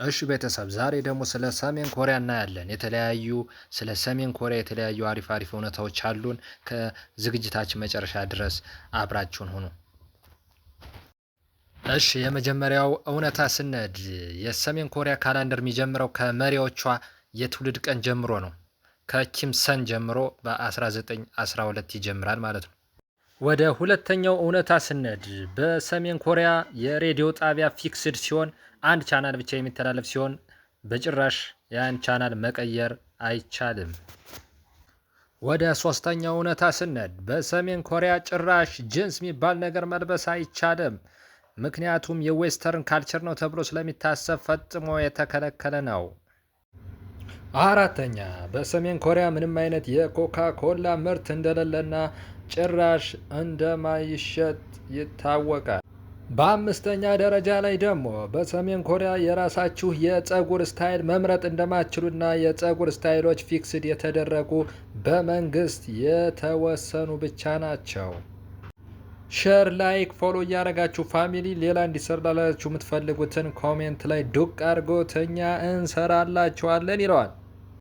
እሺ ቤተሰብ ዛሬ ደግሞ ስለ ሰሜን ኮሪያ እናያለን። ስለ ሰሜን ኮሪያ የተለያዩ አሪፍ አሪፍ እውነታዎች አሉን። ከዝግጅታችን መጨረሻ ድረስ አብራችሁን ሁኑ። እሺ የመጀመሪያው እውነታ ስነድ የሰሜን ኮሪያ ካላንደር የሚጀምረው ከመሪዎቿ የትውልድ ቀን ጀምሮ ነው። ከኪም ሰን ጀምሮ በ1912 ይጀምራል ማለት ነው። ወደ ሁለተኛው እውነታ ስነድ በሰሜን ኮሪያ የሬዲዮ ጣቢያ ፊክስድ ሲሆን አንድ ቻናል ብቻ የሚተላለፍ ሲሆን በጭራሽ ያን ቻናል መቀየር አይቻልም። ወደ ሶስተኛው እውነታ ስነድ በሰሜን ኮሪያ ጭራሽ ጅንስ የሚባል ነገር መልበስ አይቻልም። ምክንያቱም የዌስተርን ካልቸር ነው ተብሎ ስለሚታሰብ ፈጽሞ የተከለከለ ነው። አራተኛ በሰሜን ኮሪያ ምንም አይነት የኮካ ኮላ ምርት እንደሌለና ጭራሽ እንደማይሸጥ ይታወቃል። በአምስተኛ ደረጃ ላይ ደግሞ በሰሜን ኮሪያ የራሳችሁ የፀጉር ስታይል መምረጥ እንደማትችሉና የፀጉር ስታይሎች ፊክስድ የተደረጉ በመንግስት የተወሰኑ ብቻ ናቸው። ሸር፣ ላይክ፣ ፎሎ እያደረጋችሁ ፋሚሊ ሌላ እንዲሰራላችሁ የምትፈልጉትን ኮሜንት ላይ ዱቅ አድርጎት እኛ እንሰራላችኋለን ይለዋል።